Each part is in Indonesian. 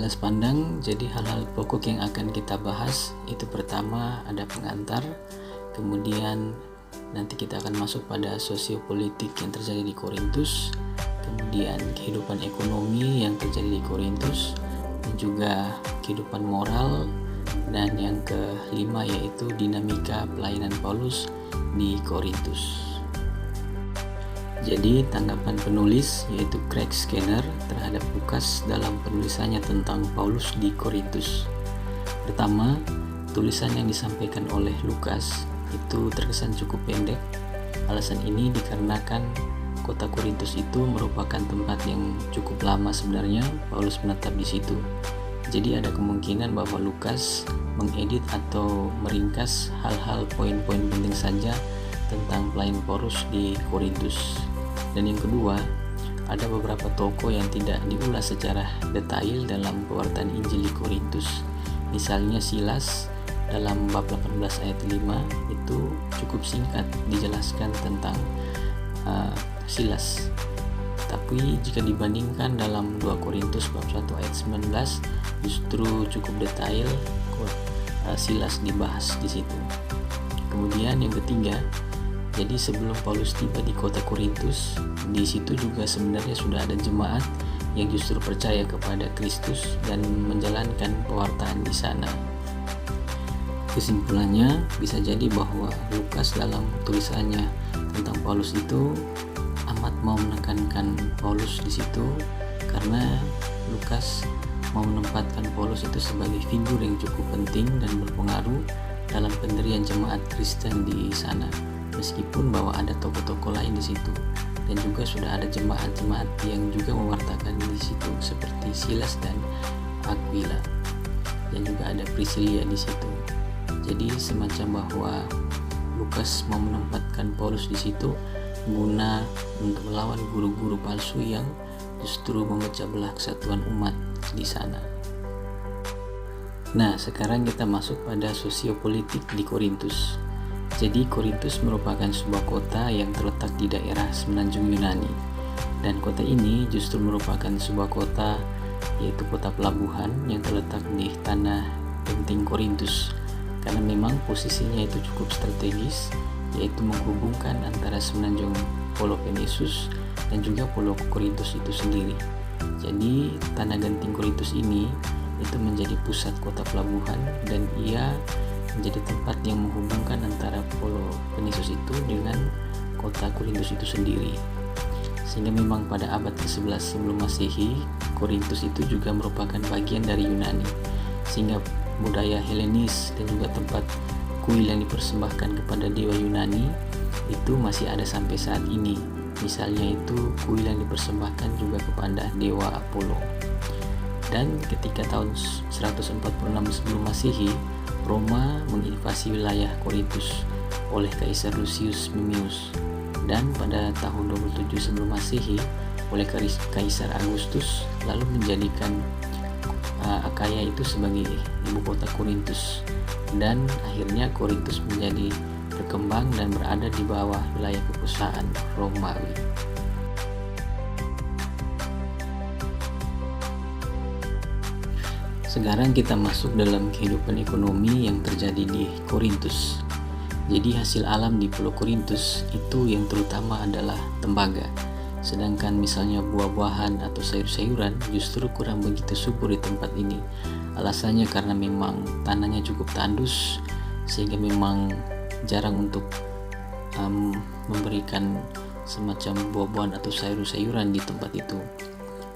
Sekilas pandang, jadi hal-hal pokok yang akan kita bahas itu pertama ada pengantar, kemudian nanti kita akan masuk pada sosiopolitik yang terjadi di Korintus, kemudian kehidupan ekonomi yang terjadi di Korintus, dan juga kehidupan moral, dan yang kelima yaitu dinamika pelayanan Paulus di Korintus. Jadi tanggapan penulis yaitu Craig Skinner terhadap Lukas dalam penulisannya tentang Paulus di Korintus. Pertama, tulisan yang disampaikan oleh Lukas itu terkesan cukup pendek. Alasan ini dikarenakan kota Korintus itu merupakan tempat yang cukup lama sebenarnya Paulus menetap di situ. Jadi ada kemungkinan bahwa Lukas mengedit atau meringkas hal-hal poin-poin penting saja tentang pelayanan Paulus di Korintus. Dan yang kedua, ada beberapa tokoh yang tidak diulas secara detail dalam pewartaan Injil di Korintus. Misalnya Silas dalam bab 18 ayat 5 itu cukup singkat dijelaskan tentang Silas. Tapi jika dibandingkan dalam 2 Korintus bab 1 ayat 19 justru cukup detail Silas dibahas di situ. Kemudian yang ketiga, jadi sebelum Paulus tiba di kota Korintus, di situ juga sebenarnya sudah ada jemaat yang justru percaya kepada Kristus dan menjalankan pewartaan di sana. Kesimpulannya, bisa jadi bahwa Lukas dalam tulisannya tentang Paulus itu amat mau menekankan Paulus di situ karena Lukas mau menempatkan Paulus itu sebagai figur yang cukup penting dan berpengaruh dalam pendirian jemaat Kristen di sana. Meskipun bahwa ada tokoh-tokoh lain di situ dan juga sudah ada jemaat-jemaat yang juga mewartakan di situ seperti Silas dan Aquila, dan juga ada Priscilia di situ. Jadi semacam bahwa Lukas mau menempatkan Paulus di situ guna untuk melawan guru-guru palsu yang justru memecah belah kesatuan umat di sana. Nah, sekarang kita masuk pada sosiopolitik di Korintus. Jadi Korintus merupakan sebuah kota yang terletak di daerah semenanjung Yunani, dan kota ini justru merupakan sebuah kota yaitu kota pelabuhan yang terletak di tanah genting Korintus, karena memang posisinya itu cukup strategis, yaitu menghubungkan antara semenanjung Peloponnesus dan juga Pulau Korintus itu sendiri. Jadi tanah genting Korintus ini itu menjadi pusat kota pelabuhan dan ia menjadi tempat yang menghubungkan antara Peloponnesus itu dengan kota Korintus itu sendiri. Sehingga memang pada abad ke-11 sebelum Masehi, Korintus itu juga merupakan bagian dari Yunani. Sehingga budaya Helenis dan juga tempat kuil yang dipersembahkan kepada dewa Yunani itu masih ada sampai saat ini. Misalnya itu kuil yang dipersembahkan juga kepada dewa Apollo. Dan ketika tahun 146 sebelum Masehi, Roma menginvasi wilayah Korintus oleh Kaisar Lucius Mummius, dan pada tahun 27 sebelum Masehi oleh Kaisar Agustus, lalu menjadikan Akaya itu sebagai ibu kota Korintus, dan akhirnya Korintus menjadi berkembang dan berada di bawah wilayah kekuasaan Romawi. Sekarang kita masuk dalam kehidupan ekonomi yang terjadi di Korintus. Jadi hasil alam di Pulau Korintus itu yang terutama adalah tembaga. Sedangkan misalnya buah-buahan atau sayur-sayuran justru kurang begitu subur di tempat ini. Alasannya karena memang tanahnya cukup tandus, sehingga memang jarang untuk memberikan semacam buah-buahan atau sayur-sayuran di tempat itu.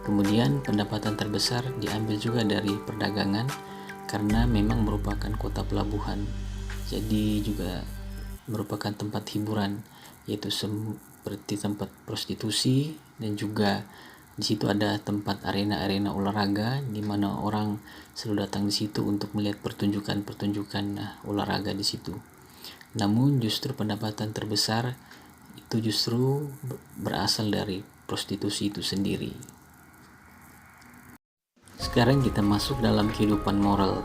Kemudian pendapatan terbesar diambil juga dari perdagangan karena memang merupakan kota pelabuhan. Jadi juga merupakan tempat hiburan, yaitu seperti tempat prostitusi, dan juga di situ ada tempat arena-arena olahraga di mana orang selalu datang di situ untuk melihat pertunjukan-pertunjukan olahraga di situ. Namun justru pendapatan terbesar itu justru berasal dari prostitusi itu sendiri. Sekarang kita masuk dalam kehidupan moral.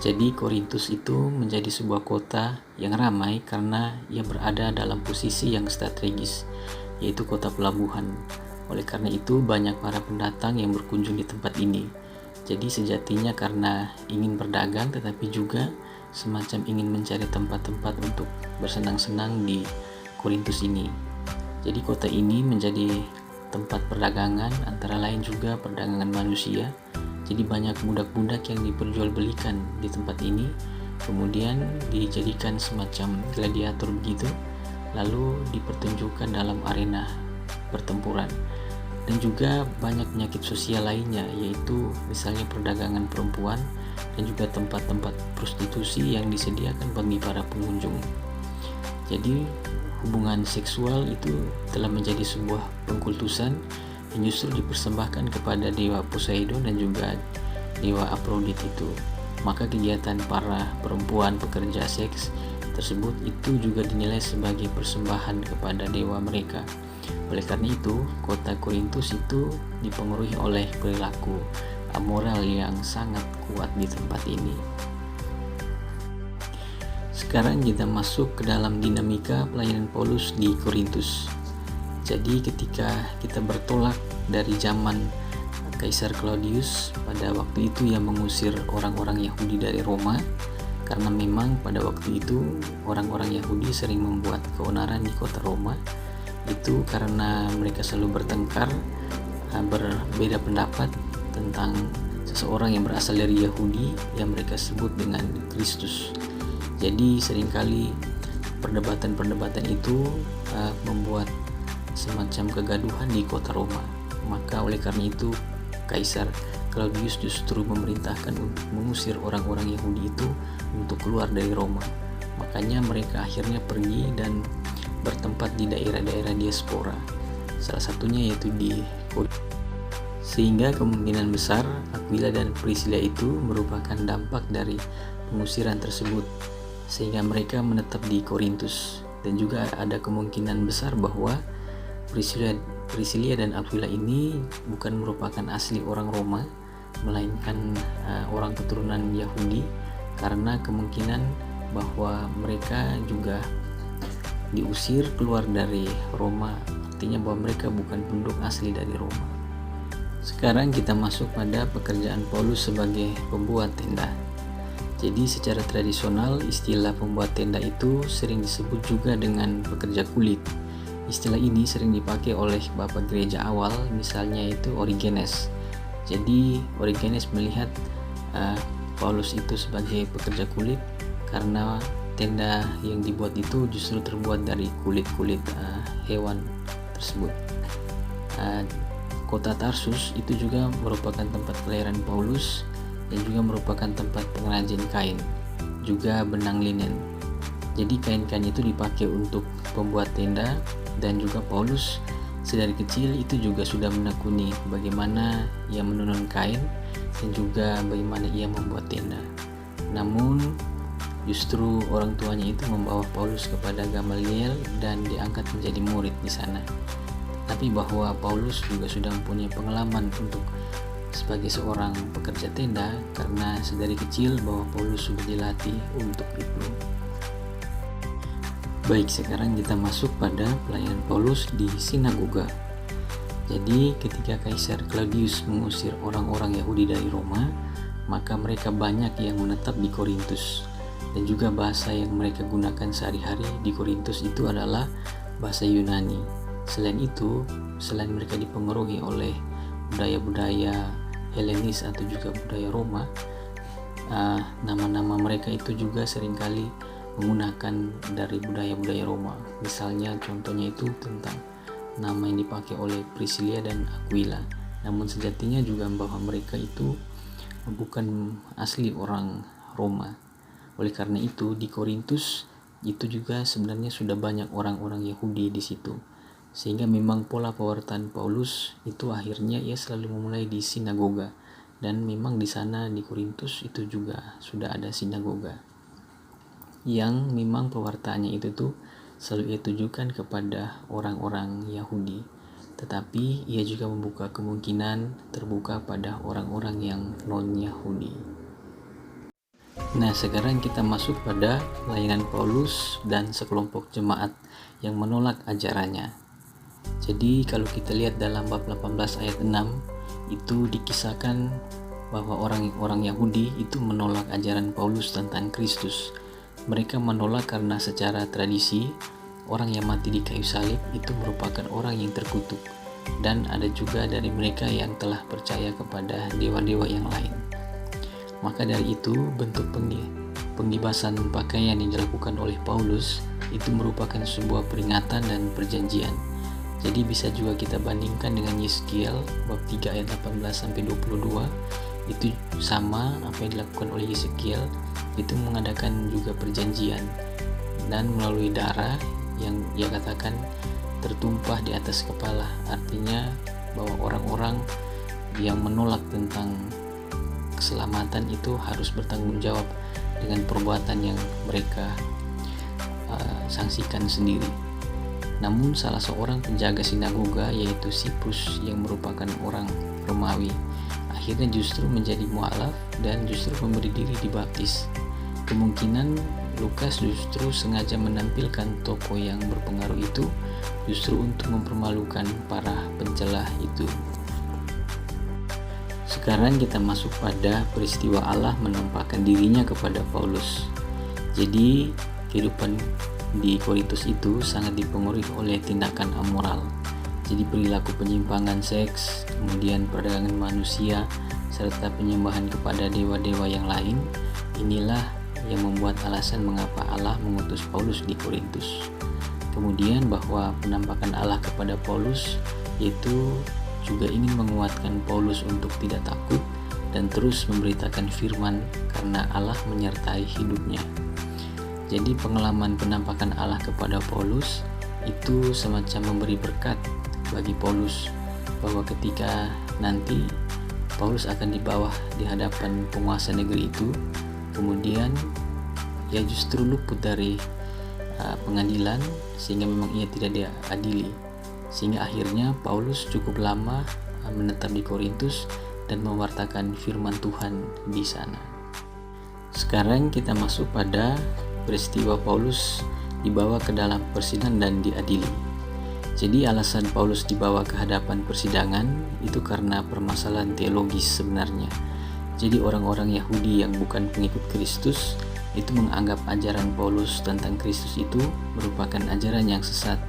Jadi Korintus itu menjadi sebuah kota yang ramai karena ia berada dalam posisi yang strategis, yaitu kota pelabuhan. Oleh karena itu banyak para pendatang yang berkunjung di tempat ini. Jadi sejatinya karena ingin berdagang, tetapi juga semacam ingin mencari tempat-tempat untuk bersenang-senang di Korintus ini. Jadi kota ini menjadi tempat perdagangan, antara lain juga perdagangan manusia. Jadi banyak budak-budak yang diperjualbelikan di tempat ini, kemudian dijadikan semacam gladiator begitu, lalu dipertunjukkan dalam arena pertempuran. Dan juga banyak penyakit sosial lainnya, yaitu misalnya perdagangan perempuan dan juga tempat-tempat prostitusi yang disediakan bagi para pengunjung. Jadi hubungan seksual itu telah menjadi sebuah pengkultusan yang justru dipersembahkan kepada dewa Poseidon dan juga dewa Aphrodite itu. Maka kegiatan para perempuan pekerja seks tersebut itu juga dinilai sebagai persembahan kepada dewa mereka. Oleh karena itu, kota Korintus itu dipengaruhi oleh perilaku amoral yang sangat kuat di tempat ini. Sekarang kita masuk ke dalam dinamika pelayanan Paulus di Korintus. Jadi ketika kita bertolak dari zaman Kaisar Claudius, pada waktu itu yang mengusir orang-orang Yahudi dari Roma, karena memang pada waktu itu orang-orang Yahudi sering membuat keonaran di kota Roma. Itu karena mereka selalu bertengkar, berbeda pendapat tentang seseorang yang berasal dari Yahudi yang mereka sebut dengan Kristus. Jadi seringkali perdebatan-perdebatan itu membuat semacam kegaduhan di kota Roma. Maka oleh karena itu Kaisar Claudius justru memerintahkan untuk mengusir orang-orang Yahudi itu untuk keluar dari Roma. Makanya mereka akhirnya pergi dan bertempat di daerah-daerah diaspora, salah satunya yaitu di Korintus. Sehingga kemungkinan besar Aquila dan Priscilla itu merupakan dampak dari pengusiran tersebut, sehingga mereka menetap di Korintus. Dan juga ada kemungkinan besar bahwa Priscilla dan Aquila ini bukan merupakan asli orang Roma, melainkan orang keturunan Yahudi, karena kemungkinan bahwa mereka juga diusir keluar dari Roma, artinya bahwa mereka bukan penduduk asli dari Roma. Sekarang kita masuk pada pekerjaan Paulus sebagai pembuat tenda. Jadi secara tradisional istilah pembuat tenda itu sering disebut juga dengan pekerja kulit. Istilah ini sering dipakai oleh bapak gereja awal, misalnya itu Origenes. Jadi Origenes melihat Paulus itu sebagai pekerja kulit karena tenda yang dibuat itu justru terbuat dari kulit-kulit hewan tersebut. Kota Tarsus itu juga merupakan tempat kelahiran Paulus dan juga merupakan tempat pengrajin kain, juga benang linen. Jadi kain-kain itu dipakai untuk pembuat tenda, dan juga Paulus sedari kecil itu juga sudah menekuni bagaimana ia menenun kain dan juga bagaimana ia membuat tenda. Namun justru orang tuanya itu membawa Paulus kepada Gamaliel dan diangkat menjadi murid di sana. Tapi bahwa Paulus juga sudah mempunyai pengalaman untuk sebagai seorang pekerja tenda karena sedari kecil bahwa Paulus sudah dilatih untuk itu. Baik, sekarang kita masuk pada pelayanan Paulus di sinagoga. Jadi ketika Kaisar Claudius mengusir orang-orang Yahudi dari Roma, maka mereka banyak yang menetap di Korintus. Dan juga bahasa yang mereka gunakan sehari-hari di Korintus itu adalah bahasa Yunani. Selain itu, selain mereka dipengaruhi oleh budaya-budaya Helenis atau juga budaya Roma, nama-nama mereka itu juga seringkali menggunakan dari budaya-budaya Roma. Misalnya contohnya itu tentang nama yang dipakai oleh Priscilla dan Aquila. Namun sejatinya juga bahwa mereka itu bukan asli orang Roma. Oleh karena itu di Korintus itu juga sebenarnya sudah banyak orang-orang Yahudi di situ. Sehingga memang pola pewartaan Paulus itu akhirnya ia selalu memulai di sinagoga. Dan memang di sana di Korintus itu juga sudah ada sinagoga. Yang memang pewartaannya itu tuh selalu ia tujukan kepada orang-orang Yahudi. Tetapi ia juga membuka kemungkinan terbuka pada orang-orang yang non-Yahudi. Nah, sekarang kita masuk pada pelayanan Paulus dan sekelompok jemaat yang menolak ajarannya. Jadi kalau kita lihat dalam bab 18 ayat 6 itu dikisahkan bahwa orang-orang Yahudi itu menolak ajaran Paulus tentang Kristus. Mereka menolak karena secara tradisi orang yang mati di kayu salib itu merupakan orang yang terkutuk, dan ada juga dari mereka yang telah percaya kepada dewa-dewa yang lain. Maka dari itu, bentuk penggibasan pakaian yang dilakukan oleh Paulus itu merupakan sebuah peringatan dan perjanjian. Jadi bisa juga kita bandingkan dengan Yeskiel bab 3 ayat 18-22. Itu sama apa yang dilakukan oleh Yeskiel, itu mengadakan juga perjanjian, dan melalui darah yang ia katakan tertumpah di atas kepala, artinya bahwa orang-orang yang menolak tentang keselamatan itu harus bertanggung jawab dengan perbuatan yang mereka sanksikan sendiri. Namun salah seorang penjaga sinagoga, yaitu Siprus yang merupakan orang Romawi, akhirnya justru menjadi mualaf dan justru memberi diri dibaptis. Kemungkinan Lukas justru sengaja menampilkan tokoh yang berpengaruh itu justru untuk mempermalukan para pencelah itu. Sekarang kita masuk pada peristiwa Allah menampakkan dirinya kepada Paulus. Jadi kehidupan di Korintus itu sangat dipengaruhi oleh tindakan amoral. Jadi perilaku penyimpangan seks, kemudian perdagangan manusia, serta penyembahan kepada dewa-dewa yang lain. Inilah yang membuat alasan mengapa Allah mengutus Paulus di Korintus. Kemudian bahwa penampakan Allah kepada Paulus yaitu juga ingin menguatkan Paulus untuk tidak takut dan terus memberitakan firman karena Allah menyertai hidupnya. Jadi pengalaman penampakan Allah kepada Paulus itu semacam memberi berkat bagi Paulus, bahwa ketika nanti Paulus akan dibawa di hadapan penguasa negeri itu, kemudian ia justru luput dari pengadilan sehingga memang ia tidak diadili, sehingga akhirnya Paulus cukup lama menetap di Korintus dan mewartakan firman Tuhan di sana. Sekarang kita masuk pada peristiwa Paulus dibawa ke dalam persidangan dan diadili. Jadi alasan Paulus dibawa ke hadapan persidangan itu karena permasalahan teologis sebenarnya. Jadi orang-orang Yahudi yang bukan pengikut Kristus itu menganggap ajaran Paulus tentang Kristus itu merupakan ajaran yang sesat,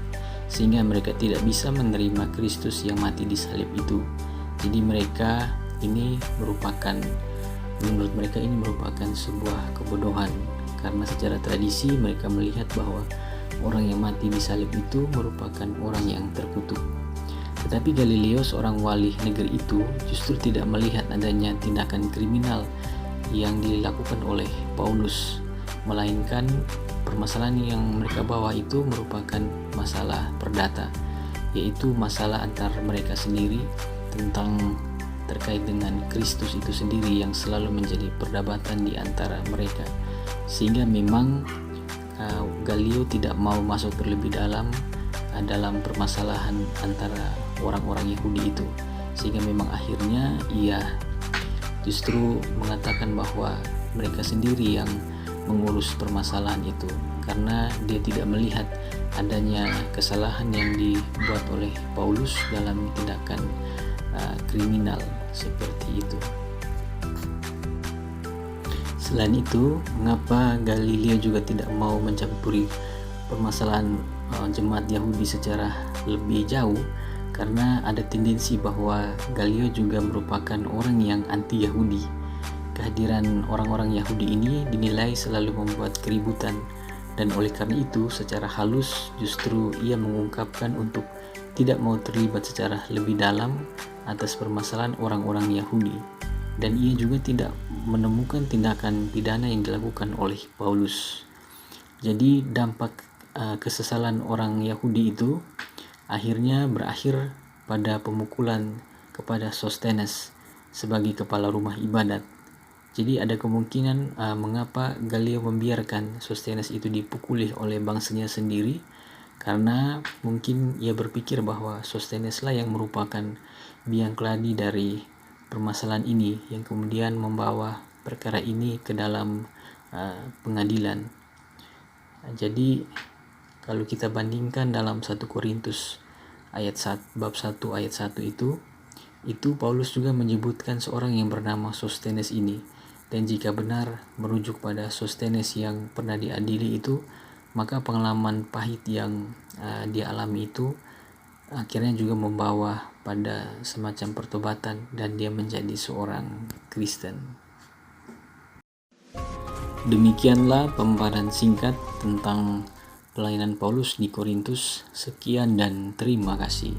sehingga mereka tidak bisa menerima Kristus yang mati di salib itu. Jadi menurut mereka ini merupakan sebuah kebodohan, karena secara tradisi mereka melihat bahwa orang yang mati di salib itu merupakan orang yang terkutuk. Tetapi Galileo, seorang wali negeri itu, justru tidak melihat adanya tindakan kriminal yang dilakukan oleh Paulus, melainkan permasalahan yang mereka bawa itu merupakan masalah perdata, yaitu masalah antar mereka sendiri tentang terkait dengan Kristus itu sendiri yang selalu menjadi perdebatan di antara mereka. Sehingga memang Galileo tidak mau masuk terlebih dalam permasalahan antara orang-orang Yahudi itu, sehingga memang akhirnya ia justru mengatakan bahwa mereka sendiri yang mengurus permasalahan itu, karena dia tidak melihat adanya kesalahan yang dibuat oleh Paulus dalam tindakan kriminal seperti itu. Selain itu, mengapa Galileo juga tidak mau mencampuri permasalahan jemaat Yahudi secara lebih jauh? Karena ada tendensi bahwa Galileo juga merupakan orang yang anti-Yahudi. Kehadiran orang-orang Yahudi ini dinilai selalu membuat keributan, dan oleh karena itu secara halus justru ia mengungkapkan untuk tidak mau terlibat secara lebih dalam atas permasalahan orang-orang Yahudi. Dan ia juga tidak menemukan tindakan pidana yang dilakukan oleh Paulus. Jadi dampak kesesalan orang Yahudi itu akhirnya berakhir pada pemukulan kepada Sostenes sebagai kepala rumah ibadat. Jadi ada kemungkinan mengapa Galileo membiarkan Sostenes itu dipukuli oleh bangsanya sendiri, karena mungkin ia berpikir bahwa Sostenes lah yang merupakan biang keladi dari permasalahan ini, yang kemudian membawa perkara ini ke dalam pengadilan. Jadi kalau kita bandingkan dalam 1 Korintus bab 1 ayat 1 itu Paulus juga menyebutkan seorang yang bernama Sostenes ini. Dan jika benar merujuk pada Sostenes yang pernah diadili itu, maka pengalaman pahit yang dia alami itu akhirnya juga membawa pada semacam pertobatan dan dia menjadi seorang Kristen. Demikianlah pemaparan singkat tentang pelayanan Paulus di Korintus. Sekian dan terima kasih.